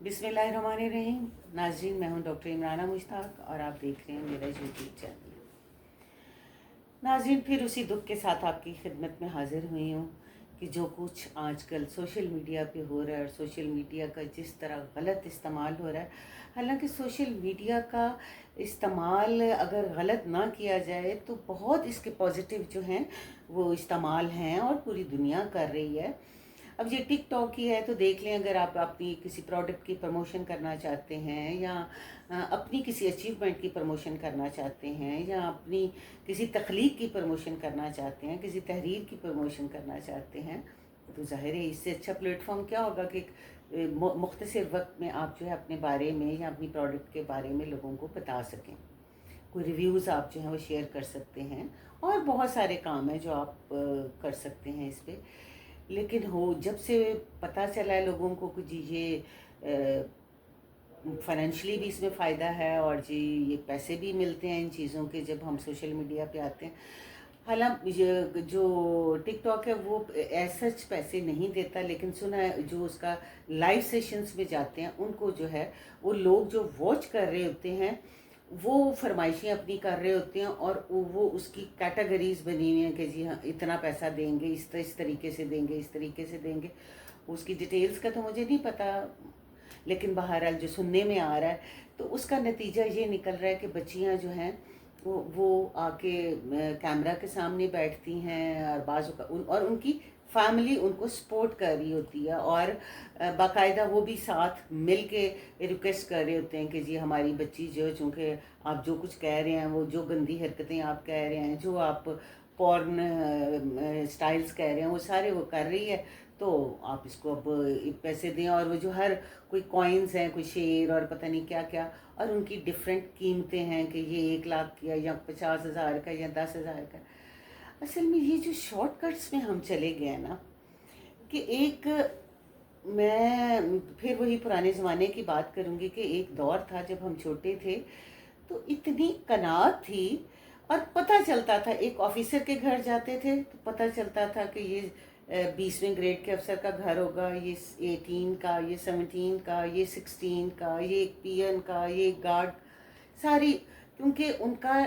बिस्मिल्लाहिर्रहमानिर्रहीम। नाज़रीन, मैं हूं डॉक्टर इमराना मुश्ताक और आप देख रहे हैं मेरा यूट्यूब चैनल। नाज़रीन, फिर उसी दुख के साथ आपकी खिदमत में हाज़िर हुई हूँ कि जो कुछ आजकल सोशल मीडिया पे हो रहा है और सोशल मीडिया का जिस तरह गलत इस्तेमाल हो रहा है, हालांकि सोशल मीडिया का इस्तेमाल अगर गलत ना किया जाए तो बहुत इसके पॉजिटिव जो हैं वो इस्तेमाल हैं और पूरी दुनिया कर रही है। अब ये टिक टॉक ही है तो देख लें, अगर आप अपनी किसी प्रोडक्ट की प्रमोशन करना चाहते हैं या अपनी किसी अचीवमेंट की प्रमोशन करना चाहते हैं या अपनी किसी तख्लीक की प्रमोशन करना चाहते हैं, किसी तहरीर की प्रमोशन करना चाहते हैं, तो ज़ाहिर है इससे अच्छा प्लेटफॉर्म क्या होगा कि मुख्तसर वक्त में आप जो है अपने बारे में या अपनी प्रोडक्ट के बारे में लोगों को बता सकें। कोई रिव्यूज़ आप जो हैं वो शेयर कर सकते हैं और बहुत सारे काम हैं जो आप कर सकते हैं इस पर। लेकिन जब से पता चला है लोगों को कि जी ये फाइनेंशियली भी इसमें फ़ायदा है और जी ये पैसे भी मिलते हैं इन चीज़ों के जब हम सोशल मीडिया पे आते हैं। हालांकि जो टिकटॉक है वो सच पैसे नहीं देता, लेकिन सुना है जो उसका लाइव सेशंस में जाते हैं उनको जो है वो लोग जो वॉच कर रहे होते हैं वो फरमाइशें अपनी कर रहे होते हैं और वो उसकी कैटेगरीज बनी हुई हैं कि जी हाँ इतना पैसा देंगे, इस तरीके से देंगे, इस तरीके से देंगे। उसकी डिटेल्स का तो मुझे नहीं पता, लेकिन बहरहाल जो सुनने में आ रहा है तो उसका नतीजा ये निकल रहा है कि बच्चियां जो हैं वो आके कैमरा के सामने बैठती हैं और और उनकी फैमिली उनको सपोर्ट कर रही होती है और बाकायदा वो भी साथ मिल के रिक्वेस्ट कर रहे होते हैं कि जी हमारी बच्ची जो, चूँकि आप जो कुछ कह रहे हैं, वो जो गंदी हरकतें आप कह रहे हैं, जो आप पॉर्न स्टाइल्स कह रहे हैं, वो सारे वो कर रही है, तो आप इसको अब पैसे दें। और वो जो हर कोई कॉइन्स हैं, कोई शेर और पता नहीं क्या क्या, और उनकी डिफरेंट कीमतें हैं कि ये 1 लाख का या 50,000 का या 10,000 का। असल में ये जो शॉर्टकट्स में हम चले गए ना कि एक, मैं फिर वही पुराने ज़माने की बात करूँगी कि एक दौर था जब हम छोटे थे तो इतनी कनात थी और पता चलता था, एक ऑफिसर के घर जाते थे तो पता चलता था कि ये 20वें ग्रेड के अफसर का घर होगा, ये 18 का, ये 17 का, ये 16 का, ये एक पियन का, ये एक गार्ड, सारी, क्योंकि उनका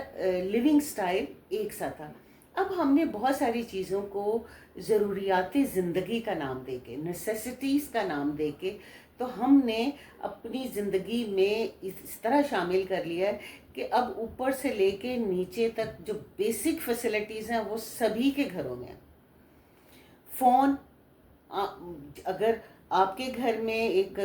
लिविंग स्टाइल एक सा था। अब हमने बहुत सारी चीज़ों को ज़रूरियात ज़िंदगी का नाम देके, नेसेसिटीज़ का नाम देके, तो हमने अपनी ज़िंदगी में इस तरह शामिल कर लिया है कि अब ऊपर से लेके नीचे तक जो बेसिक फैसिलिटीज़ हैं वो सभी के घरों में हैं। फ़ोन, अगर आपके घर में एक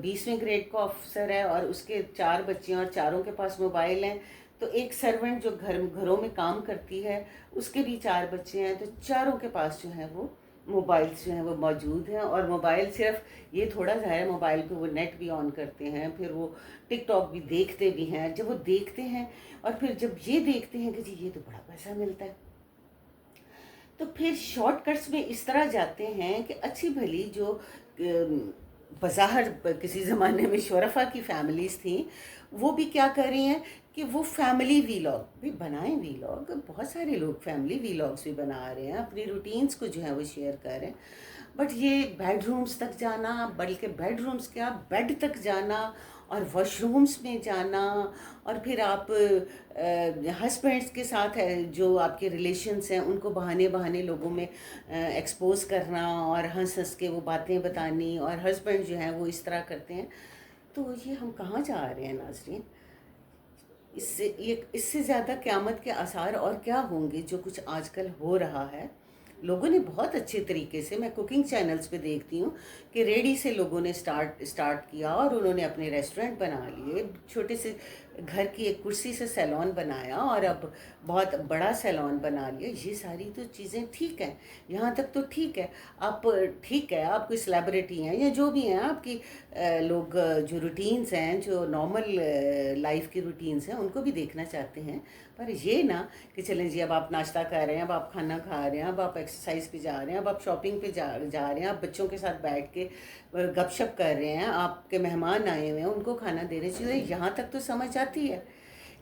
20वें ग्रेड का ऑफिसर है और उसके 4 बच्चे हैं और चारों के पास मोबाइल हैं, तो एक सर्वेंट जो घरों में काम करती है उसके भी 4 बच्चे हैं, तो चारों के पास जो है वो मोबाइल्स जो हैं वो मौजूद हैं। और मोबाइल सिर्फ ये थोड़ा सा है, मोबाइल पे वो नेट भी ऑन करते हैं, फिर वो टिकटॉक भी देखते भी हैं। जब वो देखते हैं और फिर जब ये देखते हैं कि जी ये तो बड़ा पैसा मिलता है, तो फिर शॉर्टकट्स में इस तरह जाते हैं कि अच्छी भली जो बज़ाहिर किसी ज़माने में शोरफा की फैमिलीज़ थी, वो भी क्या कर रही हैं कि वो फैमिली वीलॉग भी बनाएं। वीलॉग बहुत सारे लोग फैमिली वीलॉग्स भी बना रहे हैं, अपनी रूटीन्स को जो है वो शेयर कर रहे हैं। बट ये बेडरूम्स तक जाना, बल्कि बेडरूम्स क्या, बेड तक जाना और वॉशरूम्स में जाना, और फिर आप हस्बैंड्स के साथ है जो आपके रिलेशन्स हैं उनको बहाने बहाने लोगों में एक्सपोज करना और हंस हंस के वो बातें बतानी, और हस्बैंड जो हैं वो इस तरह करते हैं। तो ये हम कहाँ जा रहे हैं नाज़रीन? इससे ज़्यादा क़यामत के आसार और क्या होंगे जो कुछ आजकल हो रहा है। लोगों ने बहुत अच्छे तरीके से, मैं कुकिंग चैनल्स पे देखती हूँ कि रेडी से लोगों ने स्टार्ट किया और उन्होंने अपने रेस्टोरेंट बना लिए, छोटे से घर की एक कुर्सी से सैलून बनाया और अब बहुत बड़ा सैलून बना लिया। ये सारी तो चीज़ें ठीक हैं, यहाँ तक तो ठीक है। आप ठीक है, आप कोई सेलिब्रिटी हैं या जो भी हैं, आपकी लोग जो रूटीन्स हैं, जो नॉर्मल लाइफ की रूटीन्स हैं, उनको भी देखना चाहते हैं। पर ये ना कि चलें जी अब आप नाश्ता कर रहे हैं, अब आप खाना खा रहे हैं, अब आप एक्सरसाइज पे जा रहे हैं, अब आप शॉपिंग पे जा रहे हैं, आप बच्चों के साथ बैठ के गपशप कर रहे हैं, आपके मेहमान आए हुए हैं उनको खाना दे रहे हैं, चीज़ें यहाँ तक तो समझ आती है।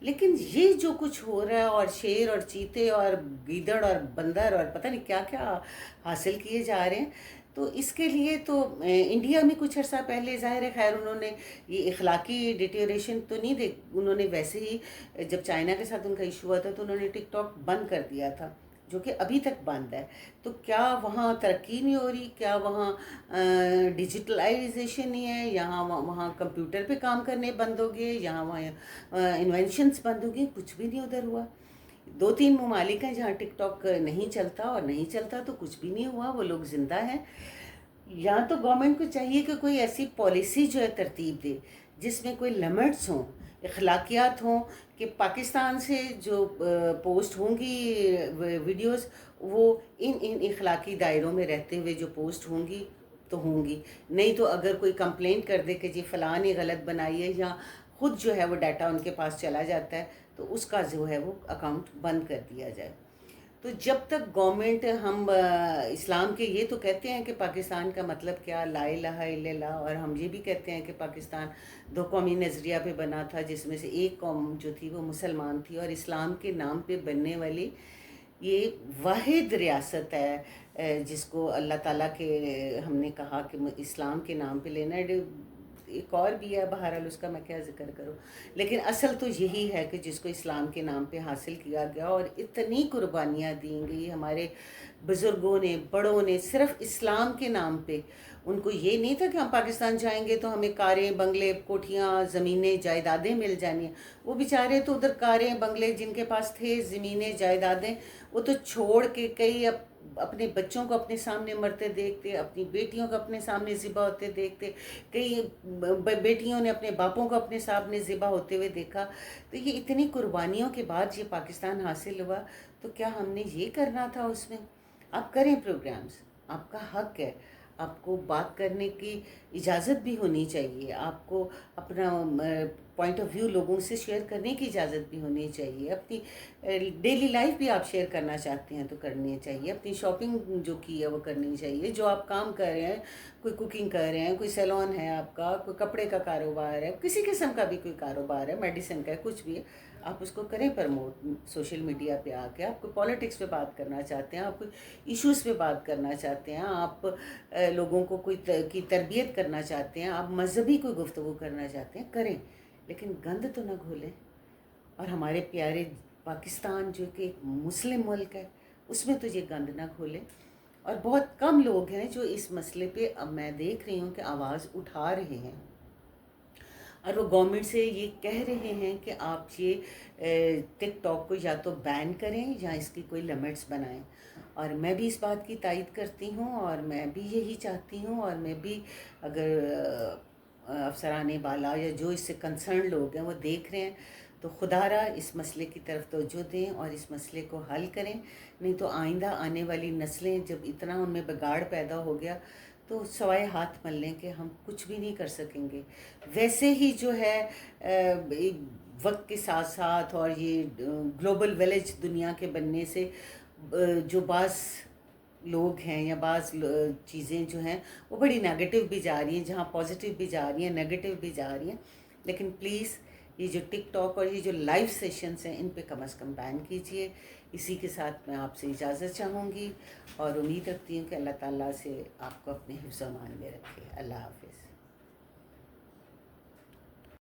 लेकिन ये जो कुछ हो रहा है, और शेर और चीते और गीदड़ और बंदर और पता नहीं क्या क्या हासिल किए जा रहे हैं, تو اس کے لیے تو انڈیا میں کچھ عرصہ پہلے ظاہر ہے خیر انہوں نے یہ اخلاقی ڈیٹیوریشن تو نہیں دیکھ، انہوں نے ویسے ہی جب چائنا کے ساتھ ان کا ایشو ہوا تھا تو انہوں نے ٹک ٹاک بند کر دیا تھا، جو کہ ابھی تک بند ہے. تو کیا وہاں ترقی نہیں ہو رہی؟ کیا وہاں ڈیجیٹلائزیشن نہیں ہے؟ یہاں وہاں کمپیوٹر پہ کام کرنے بند ہو گئے؟ یہاں وہاں انوینشنس بند ہو گئے؟ کچھ بھی نہیں ادھر ہوا. 2-3 ممالک ہیں جہاں ٹک ٹاک نہیں چلتا، اور نہیں چلتا تو کچھ بھی نہیں ہوا، وہ لوگ زندہ ہیں. یا تو گورنمنٹ کو چاہیے کہ کوئی ایسی پالیسی جو ہے ترتیب دے جس میں کوئی لمٹس ہوں، اخلاقیات ہوں، کہ پاکستان سے جو پوسٹ ہوں گی ویڈیوز، وہ ان اخلاقی دائروں میں رہتے ہوئے جو پوسٹ ہوں گی تو ہوں گی. نہیں تو اگر کوئی کمپلینٹ کر دے کہ جی فلاں نے غلط بنائی ہے، یا خود جو ہے وہ ڈیٹا ان کے پاس چلا جاتا ہے، تو اس کا جو ہے وہ اکاؤنٹ بند کر دیا جائے. تو جب تک گورنمنٹ، ہم اسلام کے یہ تو کہتے ہیں کہ پاکستان کا مطلب کیا، لا الہ الا اللہ، اور ہم یہ بھی کہتے ہیں کہ پاکستان 2 قومی نظریہ پہ بنا تھا، جس میں سے ایک قوم جو تھی وہ مسلمان تھی، اور اسلام کے نام پہ بننے والی یہ واحد ریاست ہے جس کو اللہ تعالیٰ کے ہم نے کہا کہ اسلام کے نام پہ لینا ہے. ایک اور بھی ہے، بہرحال اس کا میں کیا ذکر کروں، لیکن اصل تو یہی ہے کہ جس کو اسلام کے نام پہ حاصل کیا گیا، اور اتنی قربانیاں دی گئی ہمارے بزرگوں نے، بڑوں نے، صرف اسلام کے نام پہ. ان کو یہ نہیں تھا کہ ہم پاکستان جائیں گے تو ہمیں کاریں، بنگلے، کوٹھیاں، زمینیں، جائیدادیں مل جانی ہیں. وہ بیچارے تو ادھر کاریں، بنگلے جن کے پاس تھے، زمینیں، جائیدادیں، وہ تو چھوڑ کے کئی اپنے بچوں کو اپنے سامنے مرتے دیکھتے، اپنی بیٹیوں کو اپنے سامنے ذبح ہوتے دیکھتے، کئی بیٹیوں نے اپنے باپوں کو اپنے سامنے ذبح ہوتے ہوئے دیکھا. تو یہ اتنی قربانیوں کے بعد یہ پاکستان حاصل ہوا، تو کیا ہم نے یہ کرنا تھا اس میں؟ آپ کریں پروگرامز، آپ کا حق ہے، آپ کو بات کرنے کی اجازت بھی ہونی چاہیے، آپ کو اپنا پوائنٹ آف ویو لوگوں سے شیئر کرنے کی اجازت بھی ہونی چاہیے. اپنی ڈیلی لائف بھی آپ شیئر کرنا چاہتے ہیں تو کرنی چاہیے، اپنی شاپنگ جو کی ہے وہ کرنی چاہیے، جو آپ کام کر رہے ہیں، کوئی کوکنگ کر رہے ہیں، کوئی سیلون ہے آپ کا، کوئی کپڑے کا کاروبار ہے، کسی قسم کا بھی کوئی کاروبار ہے، میڈیسن کا ہے، کچھ بھی ہے، آپ اس کو کریں پرموٹ سوشل میڈیا پہ آ کے. آپ کو پالیٹکس پہ بات کرنا چاہتے ہیں، آپ کوئی ایشوز پہ بات کرنا چاہتے ہیں، آپ لوگوں کو کوئی کی تربیت کرنا چاہتے ہیں، آپ مذہبی کوئی گفتگو کرنا چاہتے ہیں، کریں، لیکن گند تو نہ گھولیں. اور ہمارے پیارے پاکستان جو کہ ایک مسلم ملک ہے، اس میں تو یہ گند نہ کھولیں. اور بہت کم لوگ ہیں جو اس مسئلے پہ اب میں دیکھ رہی ہوں کہ آواز اٹھا رہے ہیں، اور وہ گورنمنٹ سے یہ کہہ رہے ہیں کہ آپ یہ ٹک ٹاک کو یا تو بین کریں یا اس کی کوئی لمٹس بنائیں. اور میں بھی اس بات کی تائید کرتی ہوں، اور میں بھی یہی چاہتی ہوں، اور میں بھی اگر افسران بالا یا جو اس سے کنسرن لوگ ہیں وہ دیکھ رہے ہیں تو خدا را اس مسئلے کی طرف توجہ دیں اور اس مسئلے کو حل کریں. نہیں تو آئندہ آنے والی نسلیں جب اتنا ان میں بگاڑ پیدا ہو گیا تو سوائے ہاتھ ملنے کے ہم کچھ بھی نہیں کر سکیں گے. ویسے ہی جو ہے وقت کے ساتھ ساتھ اور یہ گلوبل ویلیج دنیا کے بننے سے جو بعض لوگ ہیں یا بعض چیزیں جو ہیں وہ بڑی نیگیٹو بھی جا رہی ہیں، جہاں پازیٹیو بھی جا رہی ہیں، نیگیٹو بھی جا رہی ہیں. لیکن پلیز یہ جو ٹک ٹاک اور یہ جو لائیو سیشنز ہیں ان پہ کم از کم بین کیجیے. اسی کے ساتھ میں آپ سے اجازت چاہوں گی، اور امید رکھتی ہوں کہ اللہ تعالیٰ سے آپ کو اپنے حفظ و امان میں رکھے. اللہ حافظ.